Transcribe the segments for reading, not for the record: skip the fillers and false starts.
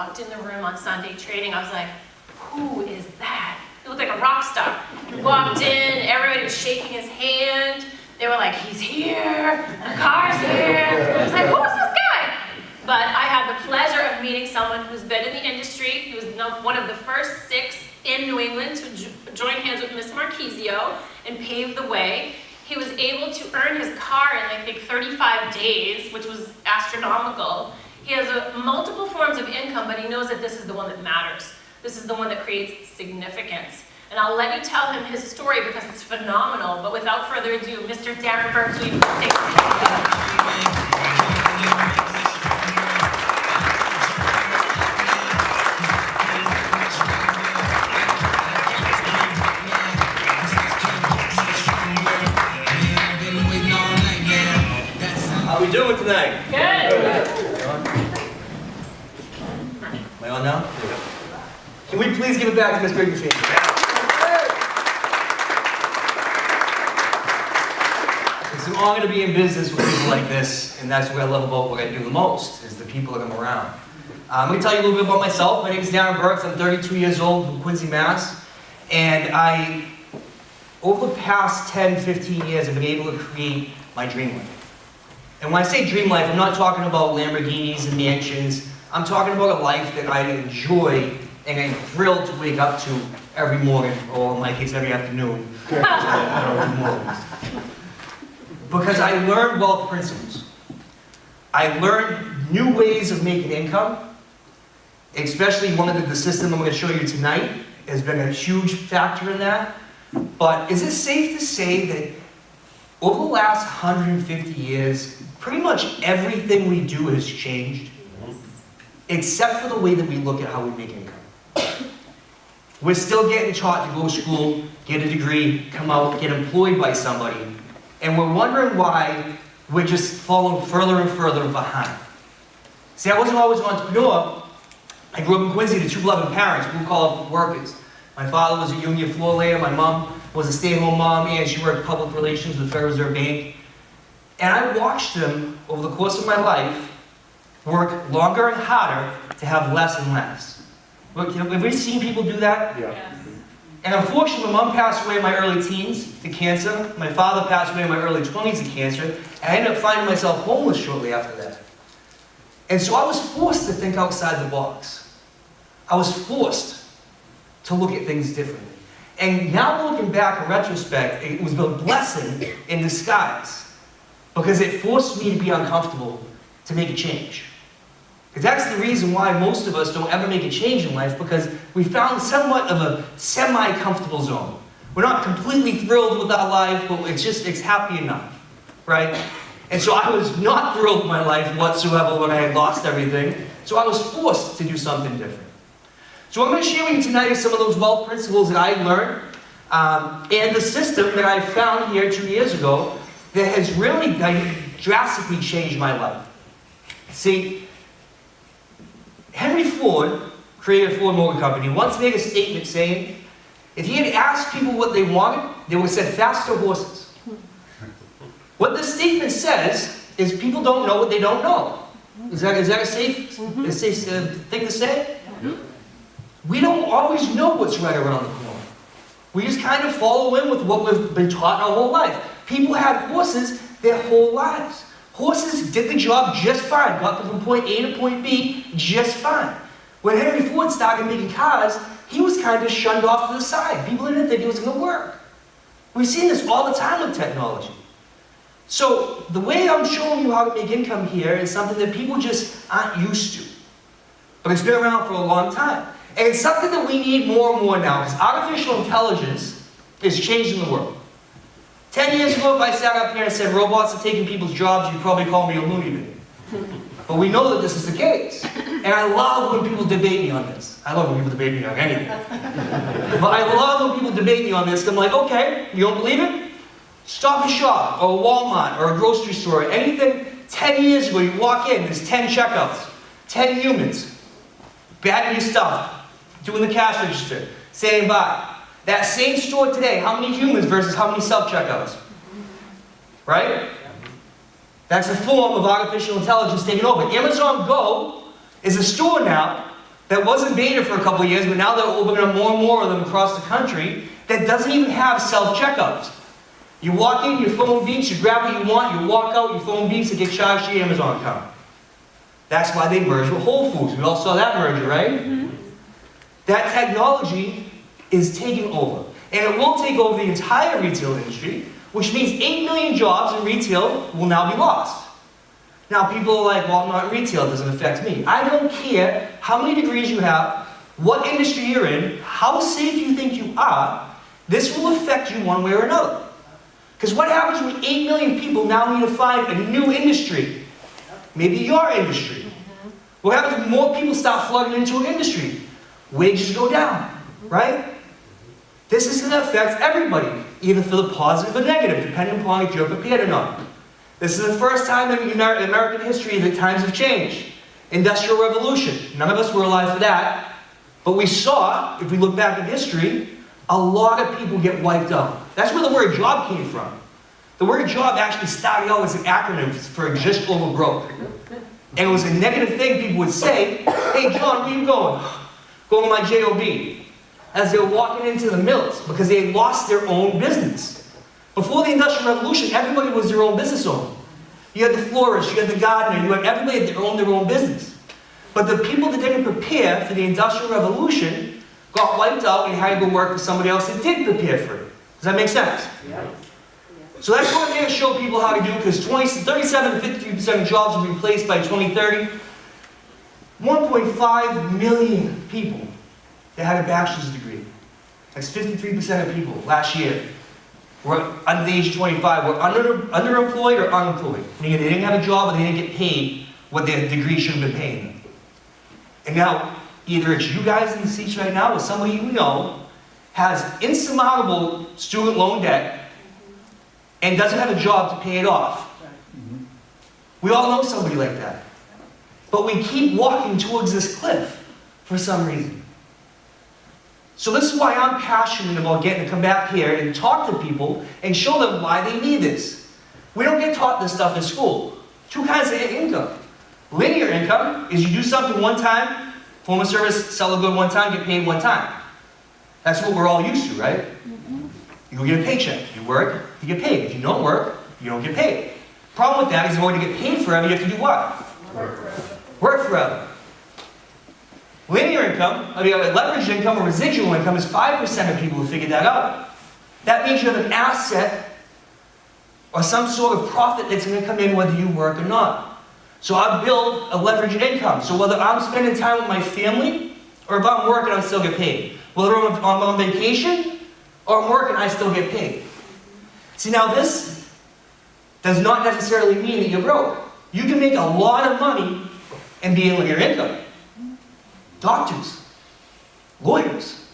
walked in the room on Sunday trading, I was like, who is that? He looked like a rock star. He walked in, everybody was shaking his hand. They were like, he's here, the car's here. I was like, who is this guy? But I had the pleasure of meeting someone who's been in the industry. He was one of the first 6 in New England to join hands with Miss Marquisio and pave the way. He was able to earn his car in, I think, 35 days, which was astronomical. He has multiple forms of income, but he knows that this is the one that matters. This is the one that creates significance. And I'll let you tell him his story because it's phenomenal. But without further ado, Mr. Darren Burks, will you take How we doing tonight? Good. Am I on now? There we go. Can we please give it back to Ms. Grigsby? It's an honor to be in business with people like this, and that's what I love about what I do the most, is the people that I'm around. Let me tell you a little bit about myself. My name is Darren Burks. I'm 32 years old from Quincy, Mass. And over the past 10, 15 years, I've been able to create my dream life. And when I say dream life, I'm not talking about Lamborghinis and mansions. I'm talking about a life that I enjoy and I'm thrilled to wake up to every morning, or in my case, every afternoon. Because I learned wealth principles. I learned new ways of making income, especially one of the system I'm going to show you tonight has been a huge factor in that. But is it safe to say that over the last 150 years, pretty much everything we do has changed, except for the way that we look at how we make income? We're still getting taught to go to school, get a degree, come out, get employed by somebody, and we're wondering why we're just falling further and further behind. See, I wasn't always an entrepreneur. I grew up in Quincy to 2 loving parents, blue-collar workers. My father was a union floor layer, my mom was a stay-at-home mom, and she worked public relations with the Federal Reserve Bank. And I watched them, over the course of my life, work longer and harder to have less and less. Look, have we seen people do that? Yeah. Yes. And unfortunately, my mom passed away in my early teens to cancer. My father passed away in my early 20s to cancer. And I ended up finding myself homeless shortly after that. And so I was forced to think outside the box. I was forced to look at things differently. And now looking back in retrospect, it was a blessing in disguise. Because it forced me to be uncomfortable to make a change. Because that's the reason why most of us don't ever make a change in life, because we found somewhat of a semi-comfortable zone. We're not completely thrilled with our life, but it's happy enough, right? And so I was not thrilled with my life whatsoever when I had lost everything, so I was forced to do something different. So what I'm going to share with you tonight is some of those wealth principles that I learned, and the system that I found here 2 years ago that has really drastically changed my life. See, Henry Ford, created a Ford Motor Company, once made a statement saying, if he had asked people what they wanted, they would have said faster horses. What this statement says is people don't know what they don't know. Is that a safe thing to say? We don't always know what's right around the corner. We just kind of follow in with what we've been taught our whole life. People had horses their whole lives. Horses did the job just fine, got them from point A to point B just fine. When Henry Ford started making cars, he was kind of shunned off to the side. People didn't think it was going to work. We've seen this all the time with technology. So the way I'm showing you how to make income here is something that people just aren't used to. But it's been around for a long time. And it's something that we need more and more now, because artificial intelligence is changing the world. 10 years ago, if I sat up here and said robots are taking people's jobs, you'd probably call me a loony bin. But we know that this is the case. And I love when people debate me on this. I love when people debate me on anything. But I love when people debate me on this. I'm like, okay, you don't believe it? Stop and Shop, or Walmart, or a grocery store, anything 10 years ago, you walk in, there's 10 checkouts, 10 humans, bagging your stuff, doing the cash register, saying bye. That same store today, how many humans versus how many self-checkouts? Right? That's a form of artificial intelligence taking over. Amazon Go is a store now that wasn't beta for a couple of years, but now they're opening up more and more of them across the country, that doesn't even have self-checkouts. You walk in, your phone beeps, you grab what you want, you walk out, your phone beeps, and get charged to your Amazon account. That's why they merged with Whole Foods. We all saw that merger, right? Mm-hmm. That technology is taking over. And it will take over the entire retail industry, which means 8 million jobs in retail will now be lost. Now people are like, well, I'm not in retail, it doesn't affect me. I don't care how many degrees you have, what industry you're in, how safe you think you are, this will affect you one way or another. Because what happens when 8 million people now need to find a new industry? Maybe your industry. What happens when more people start flooding into an industry? Wages go down, right? This is going to affect everybody, either for the positive or negative, depending upon if you're prepared or not. This is the first time in American history that times have changed. Industrial Revolution. None of us were alive for that. But we saw, if we look back in history, a lot of people get wiped out. That's where the word job came from. The word job actually started out as an acronym for exist over broke. And it was a negative thing people would say, hey John, where you going? Going to my JOB. As they were walking into the mills, because they had lost their own business. Before the Industrial Revolution, everybody was their own business owner. You had the florist, you had the gardener, you had everybody that owned their own business. But the people that didn't prepare for the Industrial Revolution got wiped out and had to go work for somebody else that did prepare for it. Does that make sense? Yeah. So that's what I'm going to show people how to do, because 37 to 53% of jobs will be replaced by 2030. 1.5 million people that had a bachelor's degree. That's 53% of people last year were under the age of 25, were underemployed or unemployed. Meaning they didn't have a job or they didn't get paid what their degree should have been paying them. And now, either it's you guys in the seats right now or somebody you know has insurmountable student loan debt and doesn't have a job to pay it off. We all know somebody like that. But we keep walking towards this cliff for some reason. So this is why I'm passionate about getting to come back here and talk to people and show them why they need this. We don't get taught this stuff in school. Two kinds of income. Linear income is you do something one time, perform a service, sell a good one time, get paid one time. That's what we're all used to, right? You go get a paycheck. You work, you get paid. If you don't work, you don't get paid. Problem with that is in order to get paid forever, you have to do what? Work forever. Linear income, leveraged income or residual income is 5% of people who figured that out. That means you have an asset or some sort of profit that's going to come in whether you work or not. So I build a leveraged income. So whether I'm spending time with my family or if I'm working, I still get paid. Whether I'm on vacation or I'm working, I still get paid. See, now this does not necessarily mean that you're broke. You can make a lot of money and be in linear income. Doctors, lawyers.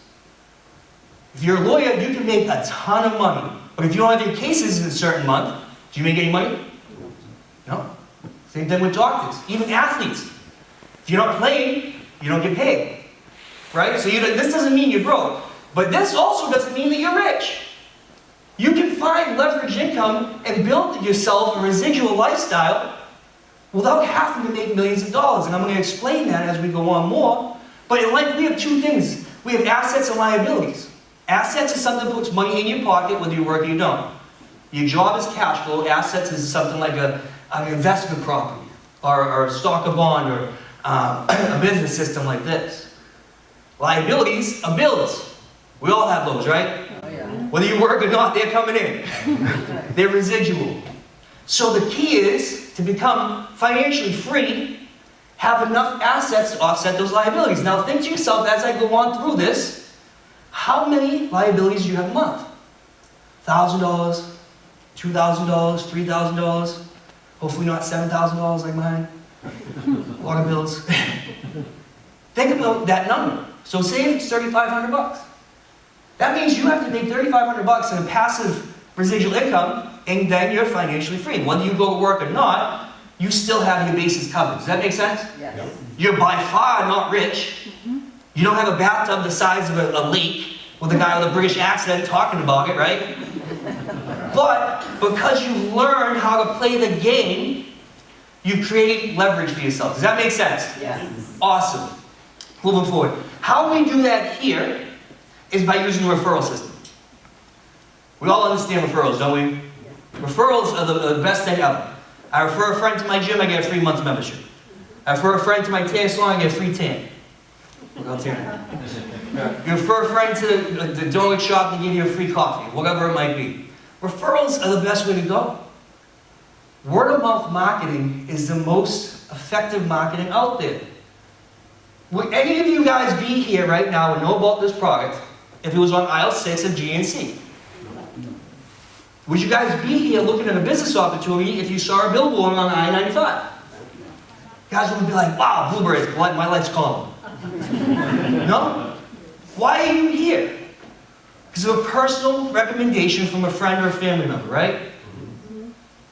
If you're a lawyer, you can make a ton of money. But if you don't have any cases in a certain month, do you make any money? No. Same thing with doctors. Even athletes. If you're not playing, you don't get paid. Right? So this doesn't mean you're broke. But this also doesn't mean that you're rich. You can find leveraged income and build yourself a residual lifestyle without having to make millions of dollars. And I'm going to explain that as we go on more. But in life, we have two things. We have assets and liabilities. Assets is something that puts money in your pocket whether you work or you don't. Your job is cash flow. Assets is something like an investment property or a stock or bond or a business system like this. Liabilities are bills. We all have those, right? Oh, yeah. Whether you work or not, they're coming in. They're residual. So the key is to become financially free, have enough assets to offset those liabilities. Now think to yourself as I go on through this, how many liabilities do you have a month? $1,000, $2,000, $3,000, hopefully not $7,000 like mine. A lot of bills. Think about that number. So say it's $3,500. That means you have to make $3,500 in a passive residual income, and then you're financially free. Whether you go to work or not, you still have your bases covered. Does that make sense? Yes. Yep. You're by far not rich. You don't have a bathtub the size of a lake with a guy with a British accent talking about it, right? But because you learn how to play the game, you create leverage for yourself. Does that make sense? Yes. Awesome. moving forward. How we do that here is by using the referral system. We all understand referrals, don't we? Referrals are the best thing ever. I refer a friend to my gym, I get a free month's membership. I refer a friend to my tan salon, I get a free tan. I'll tan. You refer a friend to the donut shop, they give you a free coffee, whatever it might be. Referrals are the best way to go. Word of mouth marketing is the most effective marketing out there. Would any of you guys be here right now and know about this product if it was on aisle 6 of GNC? Would you guys be here looking at a business opportunity if you saw a billboard on I-95? Guys would be like, wow, blueberries, my life's calling. No? Why are you here? Because of a personal recommendation from a friend or a family member, right?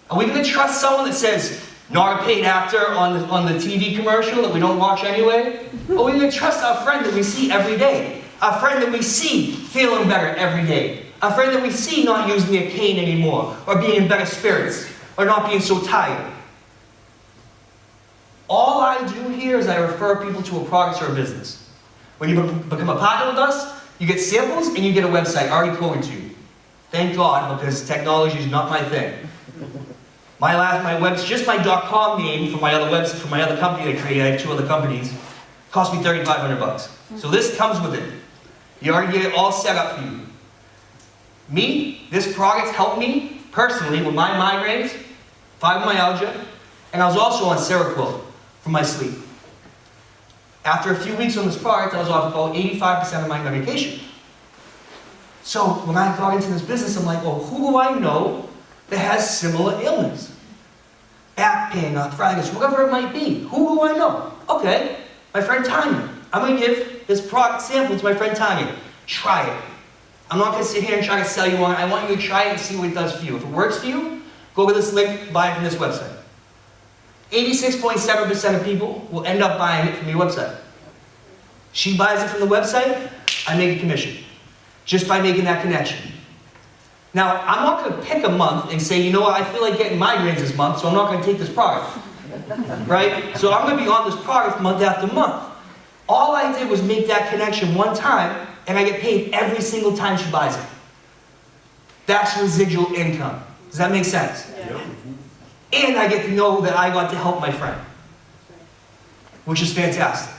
Are we going to trust someone that says, not a paid actor on the TV commercial that we don't watch anyway? Or are we going to trust our friend that we see every day? Our friend that we see feeling better every day? Our friend that we see not using their cane anymore, or being in better spirits, or not being so tired? All I do here is I refer people to a product or a business. When you become a partner with us, you get samples and you get a website already coded to you. Thank God, because technology is not my thing. Just my .com name for my other company I created. I have 2 other companies. Cost me $3,500. So this comes with it. You already get it all set up for you. This product helped me personally with my migraines, fibromyalgia, and I was also on Seroquel for my sleep. After a few weeks on this product, I was off about 85% of my medication. So when I got into this business, I'm like, well, who do I know that has similar ailments? Back pain, arthritis, whatever it might be. Who do I know? Okay, my friend Tanya. I'm going to give this product sample to my friend Tanya. Try it. I'm not going to sit here and try to sell you on it. I want you to try it and see what it does for you. If it works for you, go to this link, buy it from this website. 86.7% of people will end up buying it from your website. She buys it from the website, I make a commission. Just by making that connection. Now, I'm not going to pick a month and say, you know what, I feel like getting migraines this month, so I'm not going to take this product. Right? So I'm going to be on this product month after month. All I did was make that connection one time, and I get paid every single time she buys it. That's residual income. Does that make sense? Yeah. And I get to know that I got to help my friend. Which is fantastic.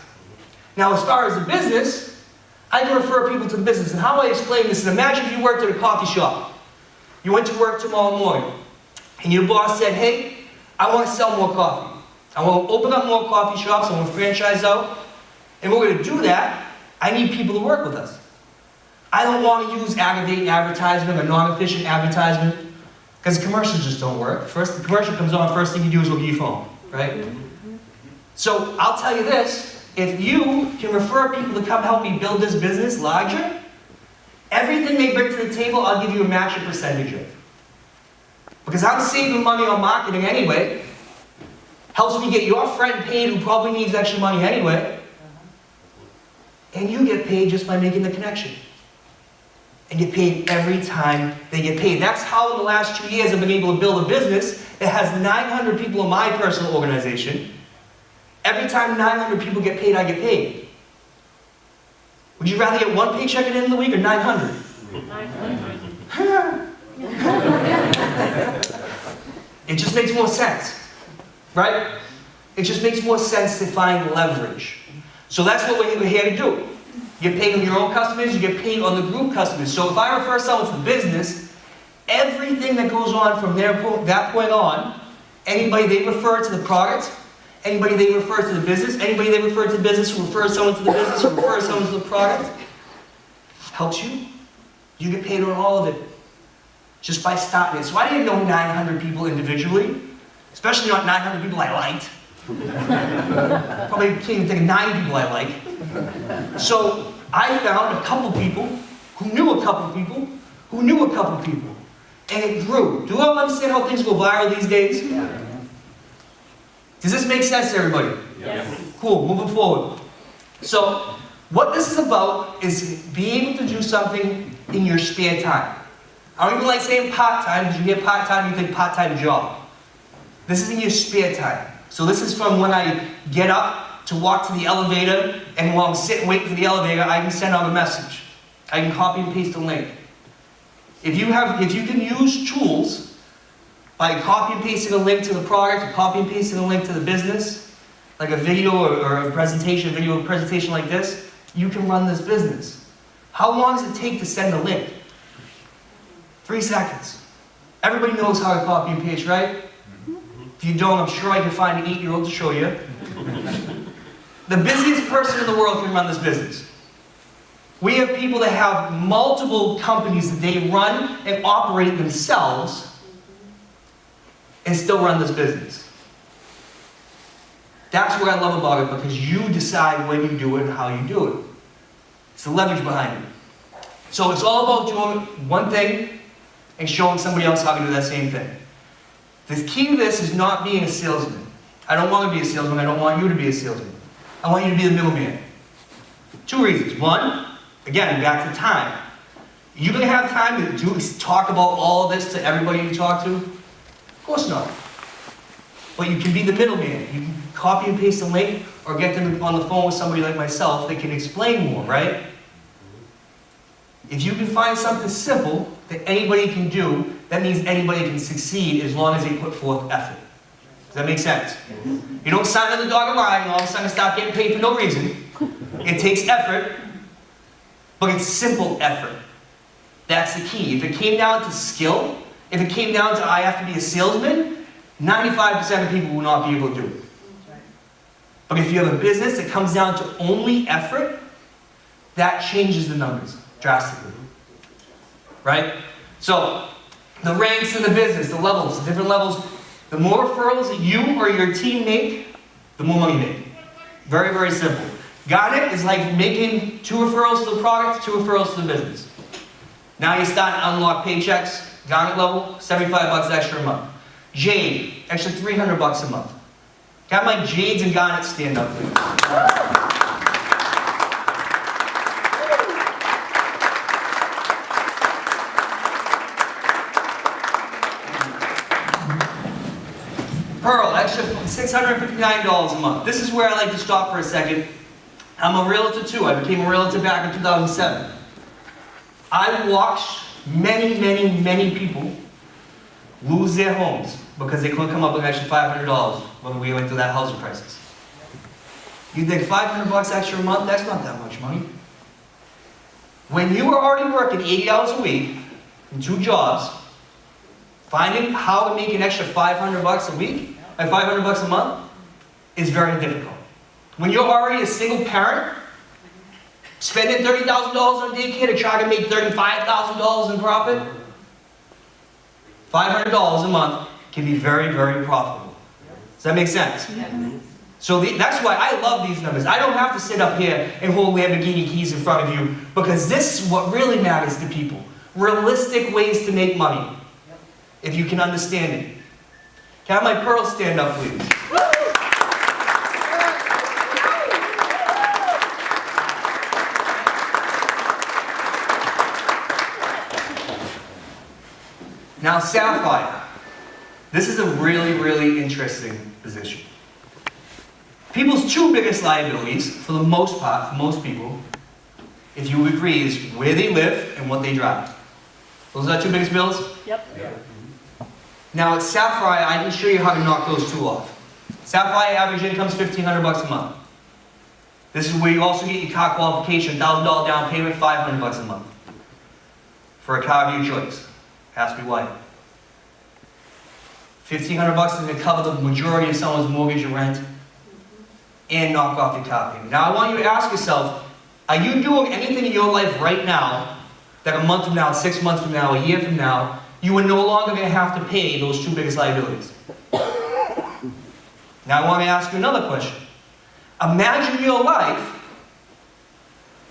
Now, as far as the business, I can refer people to the business. And how I explain this is, imagine if you worked at a coffee shop. You went to work tomorrow morning, and your boss said, hey, I want to sell more coffee. I want to open up more coffee shops, I want to franchise out. And we're going to do that. I need people to work with us. I don't want to use aggravating advertisement or non-efficient advertisement, because commercials just don't work. First, the commercial comes on, first thing you do is look at your phone, right? So I'll tell you this, if you can refer people to come help me build this business larger, everything they bring to the table, I'll give you a matching percentage of. Because I'm saving money on marketing anyway. Helps me get your friend paid who probably needs extra money anyway. And you get paid just by making the connection. And get paid every time they get paid. That's how in the last 2 years I've been able to build a business that has 900 people in my personal organization. Every time 900 people get paid, I get paid. Would you rather get 1 paycheck at the end of the week or 900? 900. It just makes more sense, right? It just makes more sense to find leverage. So that's what we're here to do. You get paid on your own customers, you get paid on the group customers. So if I refer someone to the business, everything that goes on from that point on, anybody they refer to the product, anybody they refer to the business, anybody they refer to the business who refers someone to the business who refers someone to the product, helps you. You get paid on all of it. Just by starting it. So I didn't know 900 people individually, especially not 900 people I liked. Probably can't even think of 9 people I like. So I found a couple people who knew a couple people who knew a couple people. And it grew. Do you all understand how things go viral these days? Yeah. Does this make sense to everybody? Yes. Cool, moving forward. So what this is about is being able to do something in your spare time. I don't even like saying part-time, because you hear part-time, you think part-time job. This is in your spare time. So this is from when I get up to walk to the elevator, and while I'm sitting waiting for the elevator, I can send out a message. I can copy and paste a link. If you can use tools by copy and pasting a link to the product, or copy and pasting a link to the business, like a video or a presentation, like this, you can run this business. How long does it take to send a link? 3 seconds. Everybody knows how to copy and paste, right? If you don't, I'm sure I can find an 8-year-old to show you. The busiest person in the world can run this business. We have people that have multiple companies that they run and operate themselves and still run this business. That's what I love about it, because you decide when you do it and how you do it. It's the leverage behind it. So it's all about doing one thing and showing somebody else how to do that same thing. The key to this is not being a salesman. I don't want to be a salesman. I don't want you to be a salesman. I want you to be the middleman. 2 reasons. One, again, back to time. You going to have time to talk about all of this to everybody you talk to? Of course not. But you can be the middleman. You can copy and paste a link or get them on the phone with somebody like myself that can explain more, right? If you can find something simple that anybody can do, that means anybody can succeed as long as they put forth effort. Does that make sense? You don't sign on the dotted line and all of a sudden stop getting paid for no reason. It takes effort, but it's simple effort. That's the key. If it came down to skill, if it came down to I have to be a salesman, 95% of people will not be able to do it. But if you have a business that comes down to only effort, that changes the numbers drastically. Right? So, the ranks in the business, the levels, the different levels, the more referrals that you or your team make, the more money you make. Very, very simple. Garnet is like making 2 referrals to the product, 2 referrals to the business. Now you start to unlock paychecks, Garnet level, $75 extra a month. Jade, extra $300 a month. Got my Jades and Garnets stand up, please. Pearl, extra $659 a month. This is where I like to stop for a second. I'm a realtor too. I became a realtor back in 2007. I watched many people lose their homes because they couldn't come up with an extra $500 when we went through that housing crisis. You think $500 extra a month? That's not that much money. When you are already working 80 hours a week in 2 jobs, finding how to make an extra $500 a week and $500 a month is very difficult. When you're already a single parent, spending $30,000 on daycare to try to make $35,000 in profit, $500 a month can be very, very profitable. Does that make sense? So that's why I love these numbers. I don't have to sit up here and hold Lamborghini keys in front of you, because this is what really matters to people. Realistic ways to make money, if you can understand it. Can I have my Pearl stand up, please? Now, Sapphire. This is a really, really interesting position. People's 2 biggest liabilities, for the most part, for most people, if you would agree, is where they live and what they drive. Those are our 2 biggest bills? Yep. Now at Sapphire, I can show you how to knock those 2 off. Sapphire average income is $1,500 a month. This is where you also get your car qualification, $1,000 down payment, $500 a month. For a car of your choice. Has to be white. $1,500 is going to cover the majority of someone's mortgage and rent, and knock off your car payment. Now I want you to ask yourself, are you doing anything in your life right now that a month from now, 6 months from now, a year from now, you are no longer going to have to pay those 2 biggest liabilities? Now I want to ask you another question. Imagine your life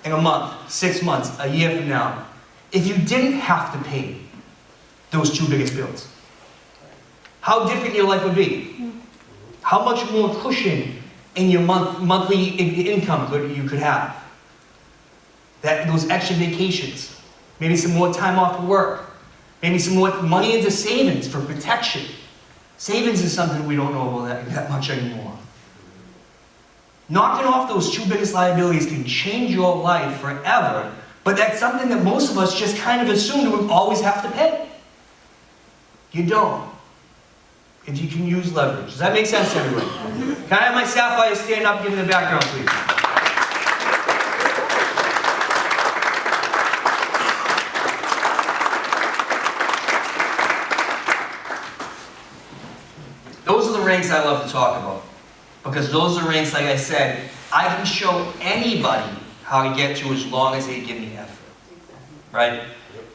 in a month, 6 months, a year from now, if you didn't have to pay those 2 biggest bills. How different your life would be. How much more cushion in your monthly income you could have. Those extra vacations. Maybe some more time off of work. Maybe some more money into savings for protection. Savings is something we don't know about that much anymore. Knocking off those two biggest liabilities can change your life forever, but that's something that most of us just kind of assume that we always have to pay. You don't. If you can use leverage. Does that make sense to everyone? Can I have my sapphire stand up and give me the background, please? Those are the ranks I love to talk about. Because those are ranks, like I said, I can show anybody how to get to as long as they give me effort. Right?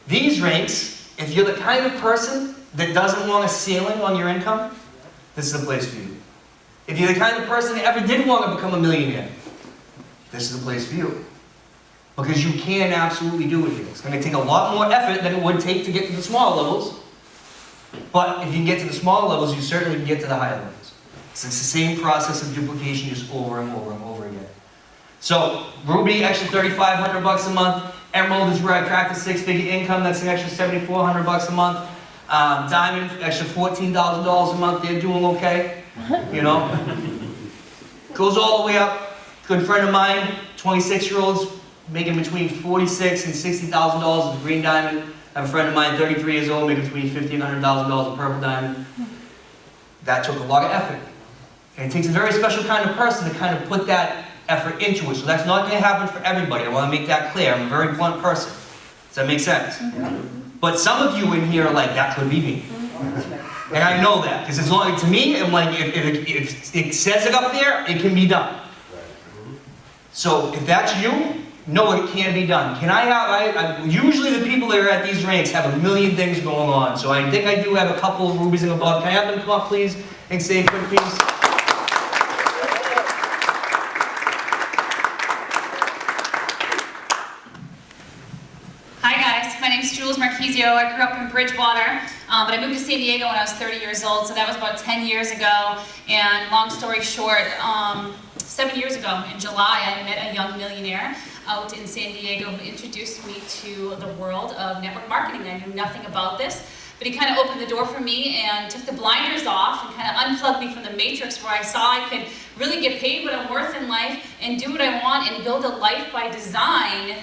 These ranks, if you're the kind of person that doesn't want a ceiling on your income, this is the place for you. If you're the kind of person that ever did want to become a millionaire, this is the place for you. Because you can absolutely do it here. It's going to take a lot more effort than it would take to get to the small levels. But if you can get to the small levels, you certainly can get to the higher levels. So it's the same process of duplication just over and over and over again. So, Ruby, extra $3,500 a month. Emerald is where I cracked the six-figure income. That's an extra $7,400 a month. Diamond, extra $14,000 a month. They're doing okay, you know. Goes all the way up. Good friend of mine, 26-year-olds, making between $46,000 and $60,000 with green diamond. I have a friend of mine, 33 years old, making between $50,000 and $100,000 with purple diamond. That took a lot of effort. And it takes a very special kind of person to kind of put that effort into it. So that's not going to happen for everybody. I want to make that clear. I'm a very blunt person. Does that make sense? But some of you in here are like, that could be me. And I know that. Because as long, to me, I'm like, if it says it up there, it can be done. So if that's you, know it can be done. Can I usually the people that are at these ranks have a million things going on. So I think I do have a couple of rubies and above. Can I have them come up, please, and say a quick piece? Hi guys, my name's Jules Marquisio. I grew up in Bridgewater, but I moved to San Diego when I was 30 years old, so that was about 10 years ago. And long story short, 7 years ago in July, I met a young millionaire out in San Diego who introduced me to the world of network marketing. I knew nothing about this, but he kind of opened the door for me and took the blinders off and kind of unplugged me from the matrix where I saw I could really get paid what I'm worth in life and do what I want and build a life by design,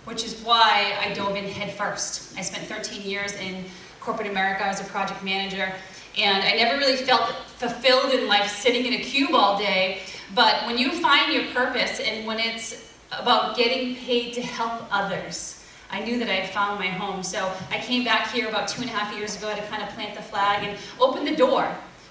which is why I dove in head first. I spent 13 years in corporate America as a project manager, and I never really felt fulfilled in life sitting in a cube all day. But when you find your purpose and when it's about getting paid to help others, I knew that I had found my home. So I came back here about 2.5 years ago to kind of plant the flag and open the door,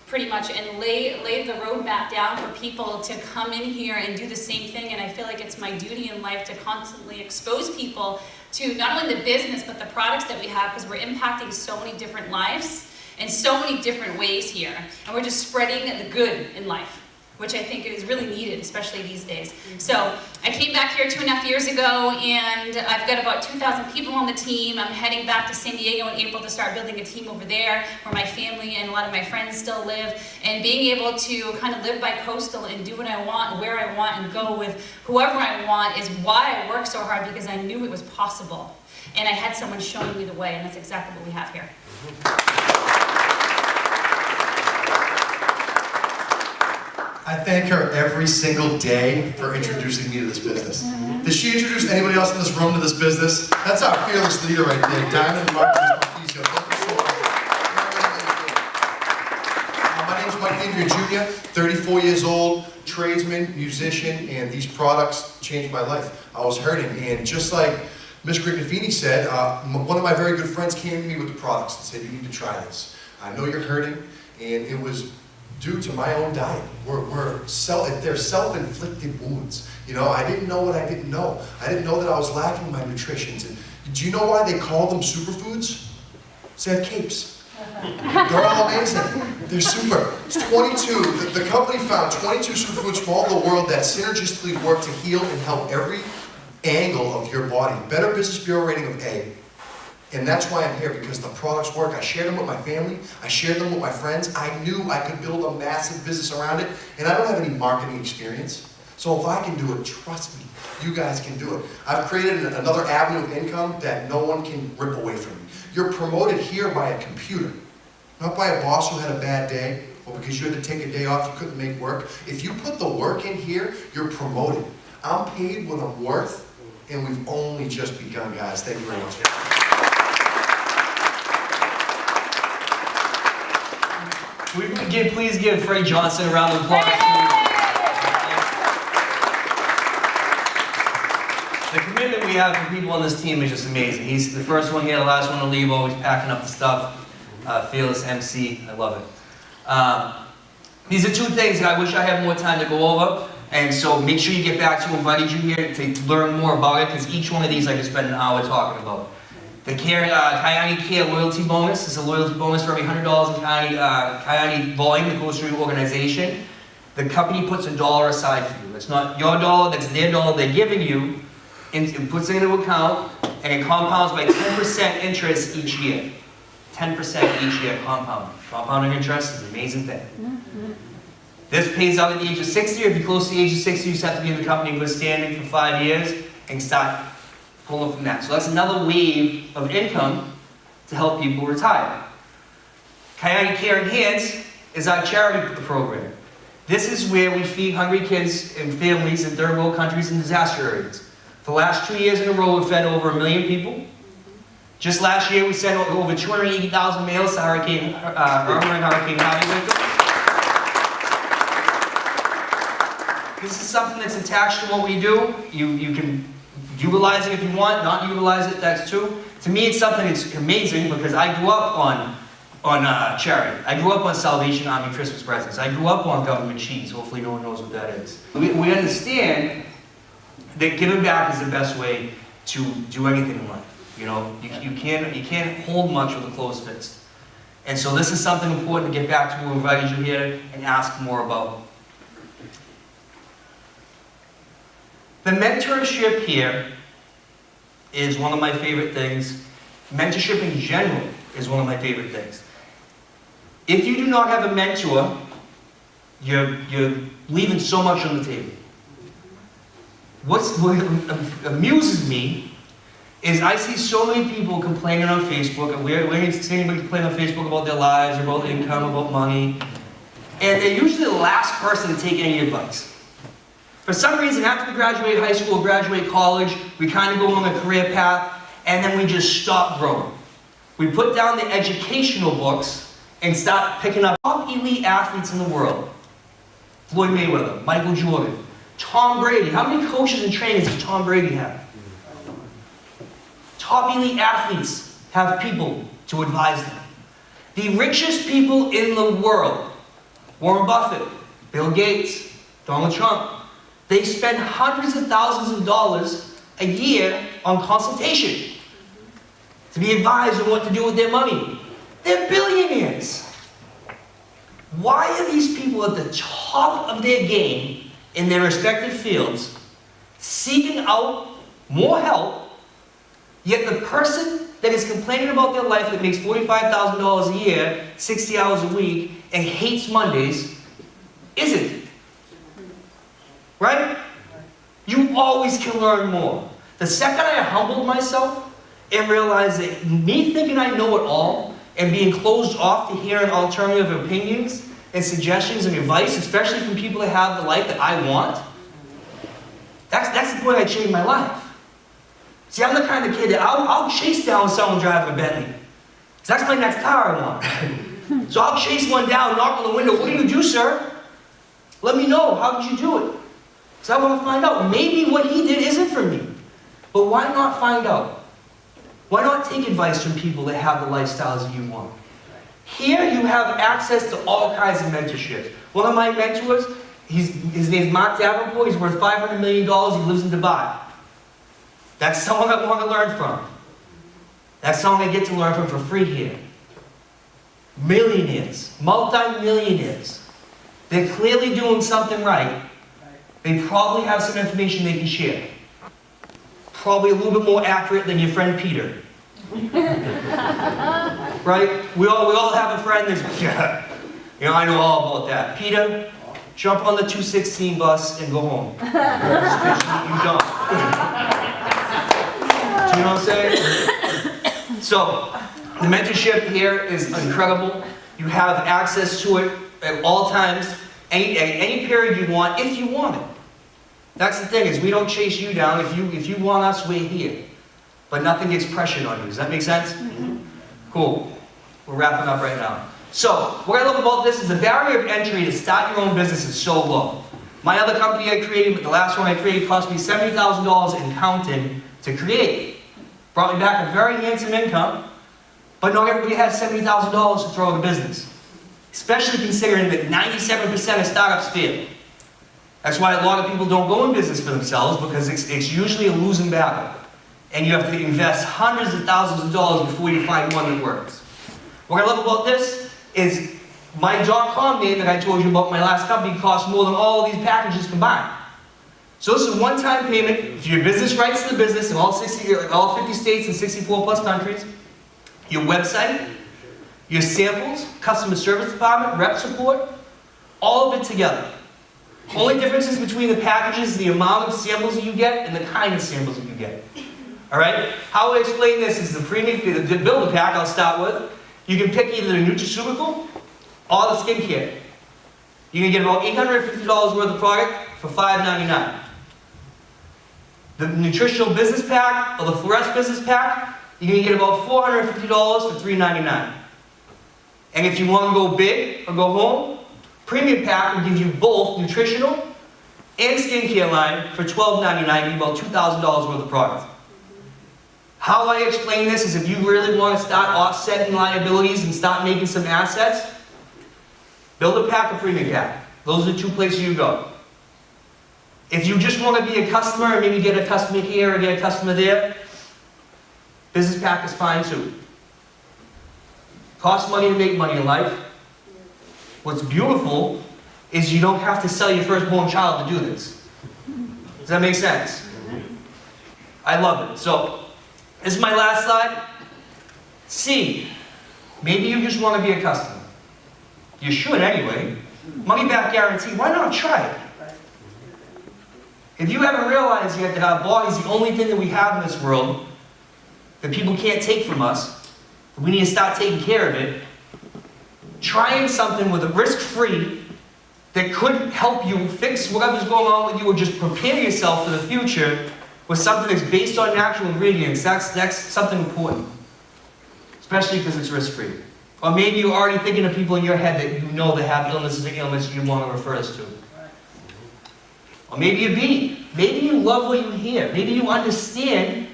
pretty much, and lay the roadmap down for people to come in here and do the same thing. And I feel like it's my duty in life to constantly expose people to not only the business, but the products that we have, because we're impacting so many different lives in so many different ways here. And we're just spreading the good in life, which I think is really needed, especially these days. So I came back here 2.5 years ago, and I've got about 2,000 people on the team. I'm heading back to San Diego in April to start building a team over there, where my family and a lot of my friends still live. And being able to kind of live by coastal and do what I want, where I want, and go with whoever I want is why I work so hard, because I knew it was possible. And I had someone showing me the way, and that's exactly what we have here. I thank her every single day for introducing me to this business. Does she introduce anybody else in this room to this business? That's our fearless leader right there, Diamond Marquisio. Thank you so much. My name is Mike Andrea Jr., 34 years old, tradesman, musician, and these products changed my life. I was hurting, and just like Ms. Grignafini said, one of my very good friends came to me with the products and said, you need to try this. I know you're hurting, and it was due to my own diet. They're self-inflicted wounds. You know, I didn't know what I didn't know. I didn't know that I was lacking my nutrition. And do you know why they call them superfoods? They have capes. They're all amazing. They're super. It's 22. The company found 22 superfoods from all over the world that synergistically work to heal and help every angle of your body. Better Business Bureau rating of A. And that's why I'm here, because the products work. I shared them with my family. I shared them with my friends. I knew I could build a massive business around it, and I don't have any marketing experience. So if I can do it, trust me, you guys can do it. I've created another avenue of income that no one can rip away from me. You're promoted here by a computer, not by a boss who had a bad day, or because you had to take a day off, you couldn't make work. If you put the work in here, you're promoted. I'm paid what I'm worth, and we've only just begun, guys. Thank you very much. Please give Freddie Johnson a round of applause. The commitment we have for people on this team is just amazing. He's the first one here, the last one to leave, always packing up the stuff. Fearless MC, I love it. These are two things that I wish I had more time to go over, and so make sure you get back to who invited you here to learn more about it, because each one of these I could spend an hour talking about. The Kyani Care Loyalty Bonus is a loyalty bonus for every $100 in Kyani volume that goes through your organization. The company puts $1 aside for you. It's not your dollar, that's their dollar they're giving you, and it puts it into account, and it compounds by 10% interest each year. 10% each year compounding. Compounding interest is an amazing thing. This pays out at the age of 60. If you're close to the age of 60, you just have to be in the company in good standing for 5 years and start pulling from that. So that's another wave of income to help people retire. Kyani Care Enhance is our charity program. This is where we feed hungry kids and families in third world countries and disaster areas. For the last 2 years in a row, we've fed over 1 million people. Just last year, we sent over 280,000 meals to Hurricane Irma and Hurricane Harvey victims. This is something that's attached to what we do. You can utilize it if you want, not utilize it, that's too. To me, it's something that's amazing because I grew up on charity. I grew up on Salvation Army Christmas presents. I grew up on government cheese. Hopefully no one knows what that is. We understand that giving back is the best way to do anything in life. You know, you can't hold much with a closed fist. And so this is something important to get back to who invited you here and ask more about. The mentorship here is one of my favorite things. Mentorship in general is one of my favorite things. If you do not have a mentor, you're leaving so much on the table. What amuses me is I see so many people complaining on Facebook, and where you see anybody complain on Facebook about their lives, about income, about money, and they're usually the last person to take any advice. For some reason, after we graduate high school, graduate college, we kind of go on a career path, and then we just stop growing. We put down the educational books and start picking up top elite athletes in the world. Floyd Mayweather, Michael Jordan, Tom Brady. How many coaches and trainers does Tom Brady have? Top elite athletes have people to advise them. The richest people in the world, Warren Buffett, Bill Gates, Donald Trump, they spend hundreds of thousands of dollars a year on consultation to be advised on what to do with their money. They're billionaires. Why are these people at the top of their game in their respective fields seeking out more help, yet the person that is complaining about their life that makes $45,000 a year, 60 hours a week, and hates Mondays, isn't? Right? You always can learn more. The second I humbled myself and realized that me thinking I know it all and being closed off to hearing alternative opinions and suggestions and advice, especially from people that have the life that I want, that's the point I changed my life. See, I'm the kind of kid that I'll chase down someone driving a Bentley. So that's my next car I want. So I'll chase one down, knock on the window. What do you do, sir? Let me know. How did you do it? Because I want to find out. Maybe what he did isn't for me. But why not find out? Why not take advice from people that have the lifestyles that you want? Here you have access to all kinds of mentorships. One of my mentors, his name's Mark Davenport. He's worth $500 million. He lives in Dubai. That's someone I want to learn from. That's someone I get to learn from for free here. Millionaires, multi-millionaires. They're clearly doing something right. They probably have some information they can share. Probably a little bit more accurate than your friend Peter. Right? We all have a friend that's, yeah, you know, I know all about that. Peter, jump on the 216 bus and go home. You don't. Do you know what I'm saying? So, the mentorship here is incredible. You have access to it at all times, any period you want, if you want it. That's the thing, is we don't chase you down. If you want us, we're here. But nothing gets pressured on you. Does that make sense? Cool. We're wrapping up right now. So, what I love about this is the barrier of entry to start your own business is so low. My other company I created, the last one I created, cost me $70,000 and counting to create. Brought me back a very handsome income, but not everybody has $70,000 to throw in a business. Especially considering that 97% of startups fail. That's why a lot of people don't go in business for themselves, because it's usually a losing battle. And you have to invest hundreds of thousands of dollars before you find one that works. What I love about this is my .com name that I told you about, my last company, costs more than all of these packages combined. So this is a one-time payment. If your business rights to the business in all 50 states and 64 plus countries, your website, your samples, customer service department, rep support, all of it together. Only differences between the packages is the amount of samples that you get and the kind of samples that you get. All right? How I explain this is the premium, the builder pack I'll start with. You can pick either the nutraceutical or the skincare. You can get about $850 worth of product for $5.99. The nutritional business pack or the Fluoresce business pack, you're going to get about $450 for $3.99. And if you want to go big or go home, premium pack will give you both nutritional and skincare line for $12.99, about $2,000 worth of product. How I explain this is if you really want to start offsetting liabilities and start making some assets, build a pack or premium pack. Those are the two places you go. If you just want to be a customer and maybe get a customer here or get a customer there, business pack is fine too. Costs money to make money in life. What's beautiful is you don't have to sell your firstborn child to do this. Does that make sense? I love it. So, this is my last slide. C, maybe you just want to be a customer. You should anyway. Money back guarantee, why not try it? If you haven't realized yet that our body is the only thing that we have in this world that people can't take from us, we need to start taking care of it. Trying something with a risk-free that could help you fix whatever's going on with you or just prepare yourself for the future with something that's based on natural ingredients, that's something important. Especially because it's risk-free. Or maybe you're already thinking of people in your head that you know that have illnesses and ailments you want to refer us to. Or maybe you're B. Maybe you love what you hear. Maybe you understand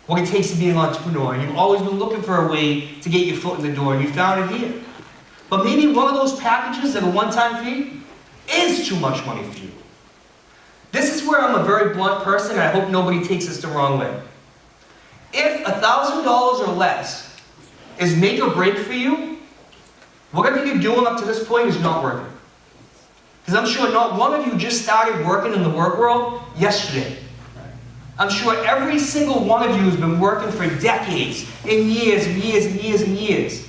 what it takes to be an entrepreneur. And you've always been looking for a way to get your foot in the door, and you found it here. But maybe one of those packages at a one-time fee is too much money for you. This is where I'm a very blunt person, and I hope nobody takes this the wrong way. If $1,000 or less is make or break for you, whatever you're doing up to this point is not working. Because I'm sure not one of you just started working in the work world yesterday. I'm sure every single one of you has been working for decades, and years and years and years and years.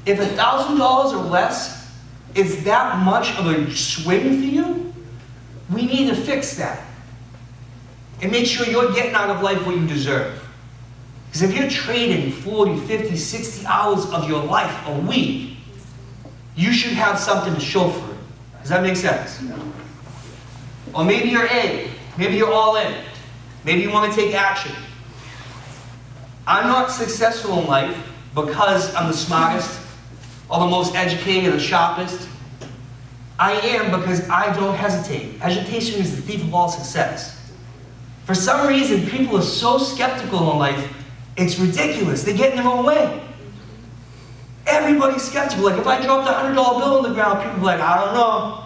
If $1,000 or less is that much of a swing for you, we need to fix that. And make sure you're getting out of life what you deserve. Because if you're trading 40, 50, 60 hours of your life a week, you should have something to show for it. Does that make sense? Or maybe you're A. Maybe you're all in. Maybe you want to take action. I'm not successful in life because I'm the smartest, or the most educated, or the sharpest. I am because I don't hesitate. Hesitation is the thief of all success. For some reason, people are so skeptical in life, it's ridiculous. They get in their own way. Everybody's skeptical. Like if I dropped a $100 bill on the ground, people are like, I don't know.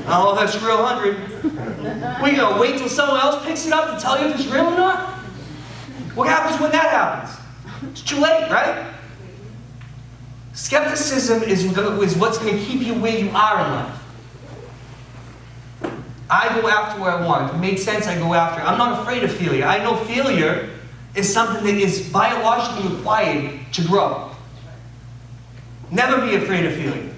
I don't know if that's a real 100. We gonna wait till someone else picks it up to tell you if it's real or not? What happens when that happens? It's too late, right? Skepticism is what's going to keep you where you are in life. I go after what I want. If it makes sense, I go after it. I'm not afraid of failure. I know failure is something that is biologically required to grow. Never be afraid of failure.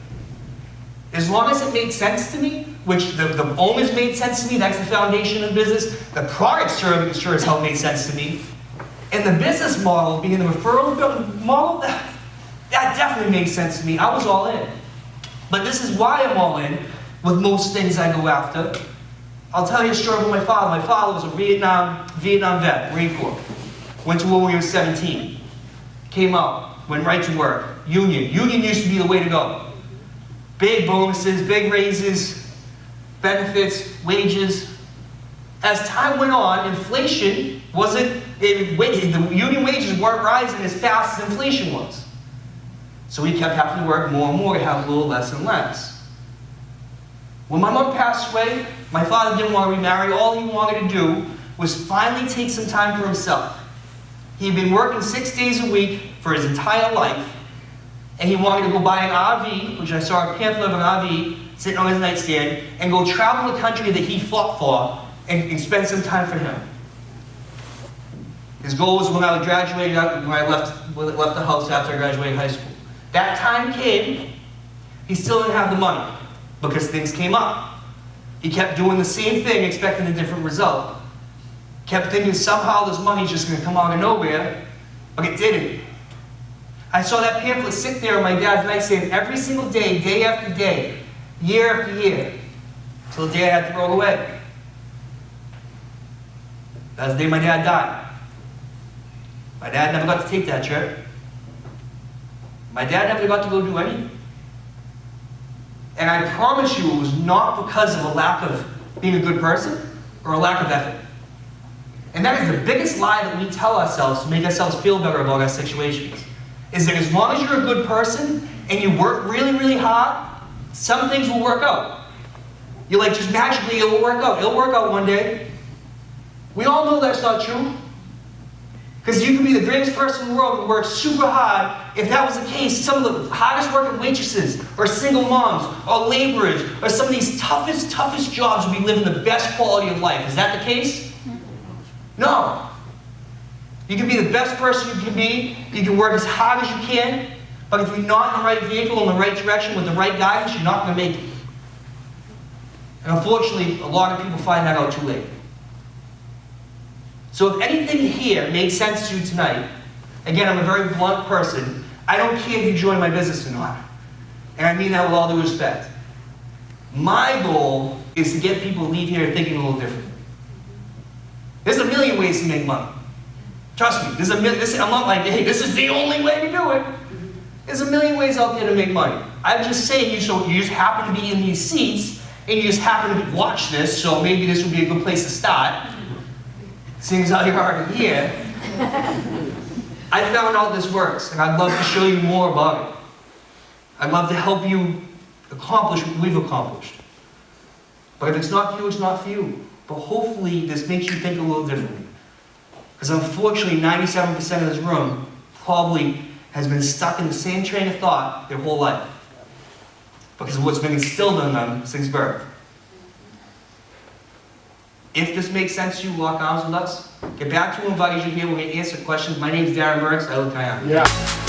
As long as it made sense to me, which the owners made sense to me, that's the foundation of business. The product sure as hell made sense to me. And the business model, being the referral model, that definitely made sense to me. I was all in. But this is why I'm all in with most things I go after. I'll tell you a story about my father. My father was a Vietnam vet, Marine Corps. Went to war when he was 17. Came out, went right to work. Union. Union used to be the way to go. Big bonuses, big raises, benefits, wages. As time went on, inflation the union wages weren't rising as fast as inflation was. So he kept having to work more and more to have a little less and less. When my mom passed away, my father didn't want to remarry. All he wanted to do was finally take some time for himself. He'd been working 6 days a week for his entire life, and he wanted to go buy an RV, which I saw a pamphlet of an RV sitting on his nightstand, and go travel the country that he fought for and spend some time for him. His goal was when I left the house after I graduated high school. That time came, he still didn't have the money because things came up. He kept doing the same thing, expecting a different result. Kept thinking somehow this money's just going to come out of nowhere, but it didn't. I saw that pamphlet sit there on my dad's nightstand every single day, day after day, year after year, till the day I had to throw it away. That was the day my dad died. My dad never got to take that trip. My dad never got to go do anything. And I promise you, it was not because of a lack of being a good person or a lack of effort. And that is the biggest lie that we tell ourselves to make ourselves feel better about our situations. Is that as long as you're a good person and you work really, really hard, some things will work out. You're like, just magically it will work out. It'll work out one day. We all know that's not true. Because you can be the greatest person in the world and work super hard. If that was the case, some of the hardest working waitresses, or single moms, or laborers, or some of these toughest jobs would be living the best quality of life. Is that the case? No. You can be the best person you can be. You can work as hard as you can. But if you're not in the right vehicle, in the right direction, with the right guidance, you're not going to make it. And unfortunately, a lot of people find that out too late. So if anything here made sense to you tonight, again, I'm a very blunt person. I don't care if you join my business or not. And I mean that with all due respect. My goal is to get people to leave here thinking a little different. There's a million ways to make money. Trust me, I'm not like, hey, this is the only way to do it. There's a million ways out there to make money. I'm just saying, you just happen to be in these seats, and you just happen to watch this, so maybe this would be a good place to start. Seeing as how you're already here, I found out this works, and I'd love to show you more about it. I'd love to help you accomplish what we've accomplished. But if it's not for you, it's not for you. But hopefully this makes you think a little differently. Because unfortunately, 97% of this room probably has been stuck in the same train of thought their whole life. Because of what's been instilled in them since birth. If this makes sense to you, lock arms with us. Get back to invite you here. We're going to answer questions. My name is Darren Burks. I live in Kiana. Yeah.